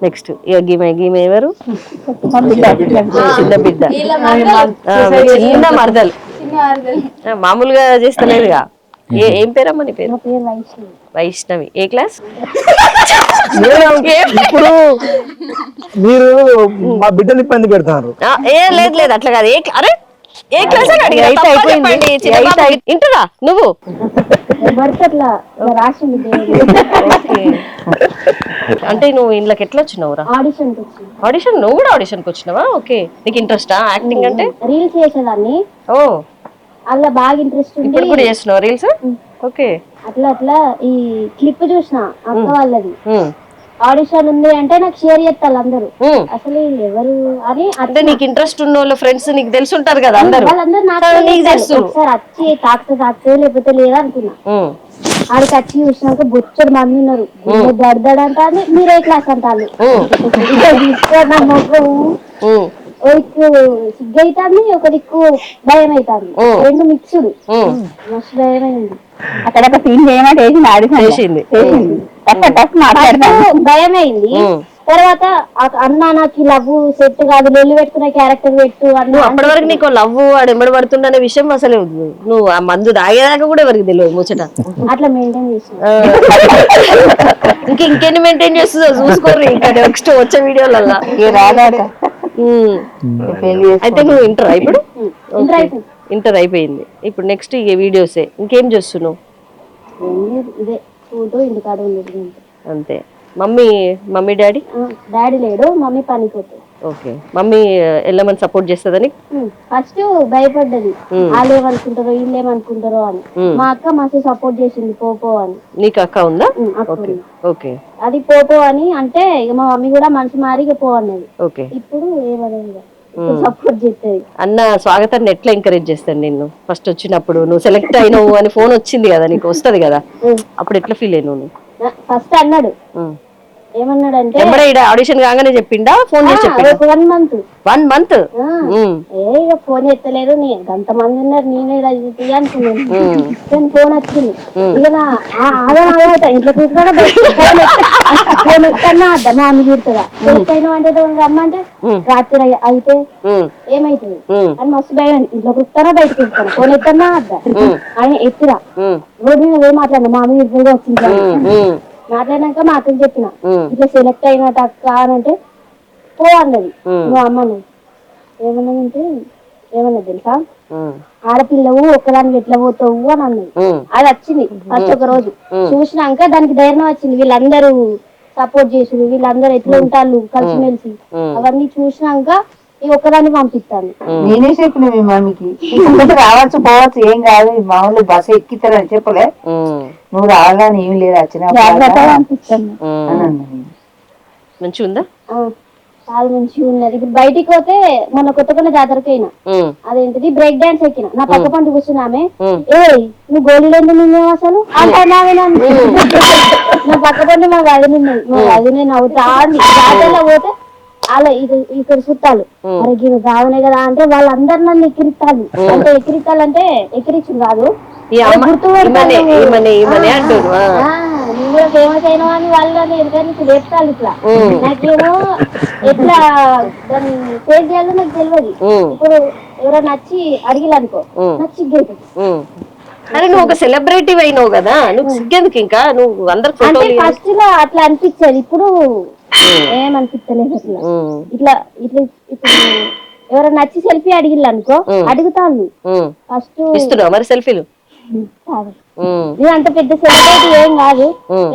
Next గీమె గీమె ఎవరు? చిన్న బిడ్డ, చిన్న మరదలు. మామూలుగా చేస్తలేదుగా. ఏం పేరమ్మా నీ పేరు? వైష్ణవి. ఏ క్లాస్? ఇప్పుడు మీరు మా బిడ్డలు ఇబ్బంది పెడతారు. లేదు లేదు అట్లా కాదు. అరే ఏ క్లాస్ ఇంటరా నువ్వు? అంటే నువ్వు ఇంట్లోకి ఎట్లా వచ్చినావురా? ఆడిషన్. నువ్వు కూడా ఆడిషన్ కి వచ్చినావా? ఓకే. నీకు ఇంట్రెస్టా యాక్టింగ్ అంటే? రీల్స్ చేసేదాన్ని. ఓ అలా బాగా ఇంట్రెస్ట్. ఇప్పుడు కూడా చేస్తున్నావు రీల్స్? ఓకే. అట్లా అట్లా ఈ క్లిప్ చూసిన అక్క వాళ్ళది. ఆడిషన్ ఉంది అంటే నాకు షేర్ చేస్తారు అందరూ. అసలు ఎవరు అని అంటే నీకు ఇంట్రెస్ట్ ఉన్న వాళ్ళ ఫ్రెండ్స్ నీకు తెలిసి ఉంటారు కదా అందరూ. వాళ్ళందరూ నాకు ఒకసారి వచ్చి తాకుతే లేకపోతే లేదా అనుకున్నా. ఆడికి వచ్చి చూసినాక బొచ్చడు మంది ఉన్నారు. దడదడ అంటే మీరే క్లాస్ అంటారు. ఒక దిక్కు సిగ్గు అవుతుంది, ఒక దిక్కు భయం అవుతుంది. రెండు మిక్స్డ్. మస్తు భయం అయింది. అక్కడ ఒక సీన్ చేయమంటే భయం అయింది. తర్వాత అన్న నాకు లవ్ సెట్ కాదు, లొల్లి పెట్టుకునే క్యారెక్టర్ పెట్టు అన్న. అప్పటి వరకు నీకు లవ్ వాడు ఎంబడి పడుతుండే విషయం అసలు నువ్వు ఆ మందు తాగేదాకా కూడా ఎవరికి తెలియదు ముచ్చట. అట్లా మెయింటైన్ చేసిన. ఇంకెన్ని మెయింటైన్ చేస్తుందో చూసుకోరు ఇంకా నెక్స్ట్ వచ్చే వీడియోలల్లా. అయితే నువ్వు ఇంటర్ ఇప్పుడు? ఇంటర్ అయిపోయింది. ఇప్పుడు నెక్స్ట్ ఇక వీడియోసే. ఇంకేం చేస్తున్నావు? ఇదే ఫోటో ఇంటికాడ ఉండేది అంతే. మమ్మీ డాడీ లేడు, మమ్మీ పనికి పోతుంది. ఓకే. మమ్మీ వెళ్ళమని సపోర్ట్ చేస్తుందని ఫస్ట్ భయపడ్డది. వాళ్ళు ఏమనుకుంటారో వీళ్ళు ఏమనుకుంటారో అని. మా అక్క మస్తు సపోర్ట్ చేసింది పోపో అని. నీకు అక్క ఉందా? ఓకే. అది పోపో అని అంటే ఇక మా మమ్మీ కూడా మనసు మారి పో అన్నది. ఓకే. ఇప్పుడు ఏమన్నది సపోర్ట్ చేస్తుంది. అన్న స్వాగతాన్ని ఎట్లా ఎంకరేజ్ చేస్తాను నిన్ను? ఫస్ట్ వచ్చినప్పుడు నువ్వు సెలెక్ట్ అయినావు అని ఫోన్ వచ్చింది కదా నీకు, వస్తుంది కదా, అప్పుడు ఎట్లా ఫీల్ అయినావు నువ్వు? ఫస్ట్ అన్నాడు. ఏమన్నాడంటే ఆడిషన్ కాగానే చెప్పిండా? ఫోన్ చేసి చెప్పిండా? 1 మంత్ ఫోన్ ఎత్తలేదు. అంత మంది ఉన్నారు, నేనే అనుకున్నాను. ఫోన్ వచ్చింది. ఇక ఆదా ఇంట్లో కూర్చోడా ఫోన్ ఎత్తన్నా అద్దా మా అమ్మ చూడుతుందా అయినా అంటే రమ్మంటే రాత్రి అయితే ఏమైతుంది అని మస్తు భయం. ఇంట్లో కూర్చుతారా బయటకు కూర్చుతాను, ఫోన్ ఎత్తన్నా అద్దా అని ఎత్తిరా. రోడ్డు మీద ఏం మాట్లాడినా మా అమ్మ ఇద్దరు వచ్చింది. మాట్లాడినాక మా అక్కకి చెప్పిన ఇట్లా సెలెక్ట్ అయినట్టు అక్క అని అంటే పో అన్నది. నువ్వు అమ్మను ఏమన్నదంటే ఏమన్నది తెలుసా, ఆడపిల్లవు ఒక్కదానికి ఎట్లా పోతావు అని అన్నది. అది వచ్చింది ఫస్ట్ ఒక రోజు. చూసినాక దానికి ధైర్యం వచ్చింది. వీళ్ళందరూ సపోర్ట్ చేసి వీళ్ళందరూ ఎట్లా ఉంటారు కలిసిమెలిసి అవన్నీ చూసినాక ఈ ఒక్కదాన్ని పంపిస్తాను. నేనే చెప్పిన మీ మమ్మీకి రావచ్చు పోవచ్చు ఏం కాదు, మామూలు బస్సు ఎక్కిస్తారని చెప్పలే, నువ్వు రావాలని ఏమి లేదు వచ్చిన మంచిగా ఉందా? చాలా మంచిగా ఉన్నది. ఇప్పుడు బయటికి పోతే మొన్న కొత్తకొండ జాతరకి అయినా అదేంటిది బ్రేక్ డాన్స్ ఎక్కిన. నా పక్క పంట కూర్చున్నామే, ఏ నువ్వు గోళీలు ఎందుకు నిన్నేవు అసలు అంటావే. నా పక్క పంట మా వదిన ఉన్నది, మా వదిన నవ్వుతా జాతరలో పోతే అలా ఇక్కడ చుట్టాలు మనకి కావనే కదా అంటే వాళ్ళందరు నన్ను ఎక్కిరిస్తాను. అంటే ఎక్కిరిస్తాలంటే ఎక్కిరిచ్చు కాదు, గుర్తు నువ్వు ఫేమస్ అయినా అని వాళ్ళు ఎందుకంటే లేపుతాను. ఇట్లా నాకేమో ఎట్లా దాన్ని ఫేస్ చేయాలో నాకు తెలియదు. ఇప్పుడు ఎవరైనా నచ్చి అడిగిలనుకో నాకు సిగ్గైతుంది. అరే నువ్వు ఒక సెలబ్రిటీ అయినావు కదా, నువ్వు సిగ్గెందుకు? ఇంకా నువ్వు అందరు ఫస్ట్ లో అట్లా అనిపించేది, ఇప్పుడు ఏమనిపిస్తలేదు. అట్లా ఇట్లా ఇట్లా ఇప్పుడు ఎవరైనా నచ్చి సెల్ఫీ అడిగిల్లు అనుకో అడుగుతాను. ఫస్ట్ మరి సెల్ఫీలు నేను అంత పెద్ద సెలబ్రిటీ ఏం కాదు.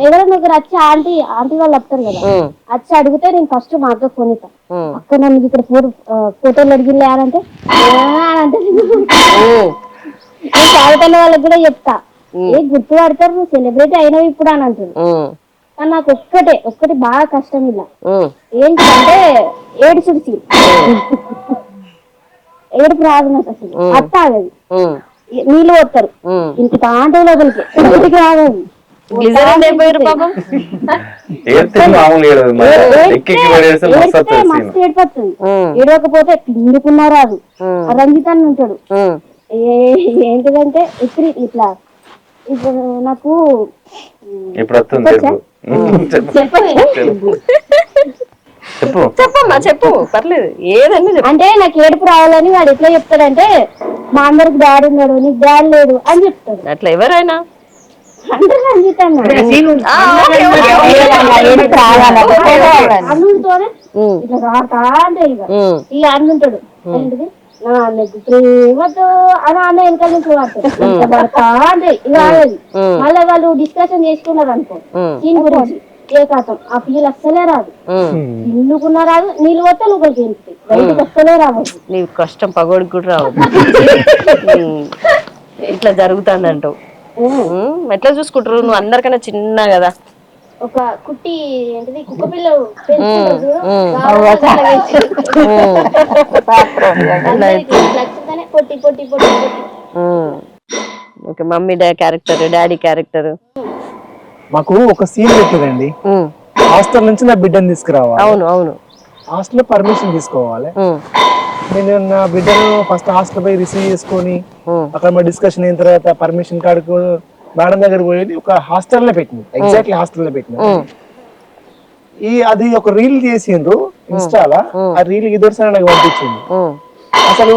ఎవరైనా ఒకరు వచ్చి ఆంటీ వాళ్ళు వస్తారు కదా, వచ్చి అడిగితే నేను ఫస్ట్ మా అక్క ఫోన్ ఇస్తాను. అక్క నన్ను ఇక్కడ ఫోటోలు అడిగిల్లే అని అంటే నేను స్వాగతం వాళ్ళకి కూడా చెప్తా, ఏ గుర్తుపడతారు నువ్వు సెలబ్రిటీ అయినావు ఇప్పుడు అని అంటారు. కానీ నాకు ఒక్కటి బాగా కష్టం ఇలా ఏంటంటే ఏడుచుడు సీన్. ఏడుపు రాదు నాకు అసలు, అత్త ఆగది. నీళ్ళు పోతారు ఇంత తాంటే లోపలికి ఇంటికి రాగదు. మస్తు ఏడిపోతుంది. ఏడవకపోతే పిండుకున్నా రాదు. రంజితాన్ని ఉంటాడు. ఏంటిదంటే ఇట్లా ఇప్పుడు నాకు చెప్పండి చెప్పు చెప్పమ్మా చెప్పు పర్లేదు ఏదన్నా చెప్పు. అంటే నాకు ఏడుపు రావాలని వాడు ఎట్లా చెప్తాడంటే మా అందరికి డాడీ ఉన్నాడు నీకు డాడీ లేడు అని చెప్తాడు. అట్లా ఎవరైనా అంటే సంగీత అన్నుడితోనే ఇట్లా రాతా అంటే ఇక అన్నుంటాడు ఏంటిది నా అన్నకి ప్రేమతో అని అన్న వెనకాల నుంచి వాడతాడు పడతా అంటే ఇక ఆగేది. మళ్ళీ వాళ్ళు డిస్కషన్ చేసుకున్నారు అనుకో దీని గురించి ఏ కాతం ఆ ఫీల్ అస్సలే రాదు. ఇల్లుకున్నా రాదు నీళ్ళు పోతే లోపలికి వెళ్తాయి బయటకు అస్సలే రావచ్చు. నీ కష్టం పగోడికి కూడా రావు. ఇట్లా జరుగుతుందంటావు. ఎట్లా చూసుకుంటారు నువ్వు అందరికన్నా చిన్న కదా. ఒక కుట్టి ఏంటిది కుక్క పిల్ల పొట్టి పొట్టి పొట్టి okay mummy character daddy character. మాకు ఒక సీన్ పెట్టిందండి, హాస్టల్ నుంచి నా బిడ్డను తీసుకురావాలి. అవును అవును. హాస్టల్ పర్మిషన్ తీసుకోవాలి. నేను నా బిడ్డను ఫస్ట్ హాస్టల్ పోయి రిసీవ్ చేసుకొని అక్కడ మా డిస్కషన్ అయిన తర్వాత పర్మిషన్ కార్డుకు మేడం దగ్గర పోయేది ఒక హాస్టల్లో పెట్టింది, ఎగ్జాక్ట్లీ హాస్టల్లో పెట్టింది. అది ఒక రీల్ చేసిండ్రు ఇన్స్టాలా, ఆ రీల్ ఇద్దరు నాకు పంపించింది. అసలు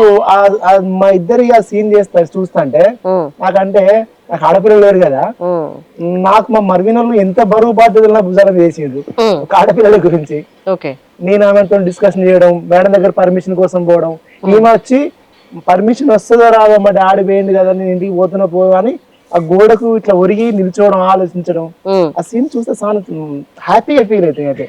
మా ఇద్దరు ఆ సీన్ చేస్తారు చూస్తుంటే నాకంటే నాకు ఆడపిల్లలు లేరు కదా, నాకు మా మర్వినోళ్ళు ఎంత బరువు బాధ్యతలు నా భుజాలను చేసిండ్రు ఒక ఆడపిల్లల గురించి. నేను ఆమెతో డిస్కషన్ చేయడం, మేడం దగ్గర పర్మిషన్ కోసం పోవడం, ఈమె వచ్చి పర్మిషన్ వస్తుందో రాదో మా డాడీ పోయింది కదా నేను ఇంటికి పోతున్నా పోవా అని ఆ గోడకు ఇట్లా ఒరిగి నిల్చోవడం ఆలోచించడం, ఆ సీన్ చూస్తే చాలా హ్యాపీగా ఫీల్ అవుతాయి. అయితే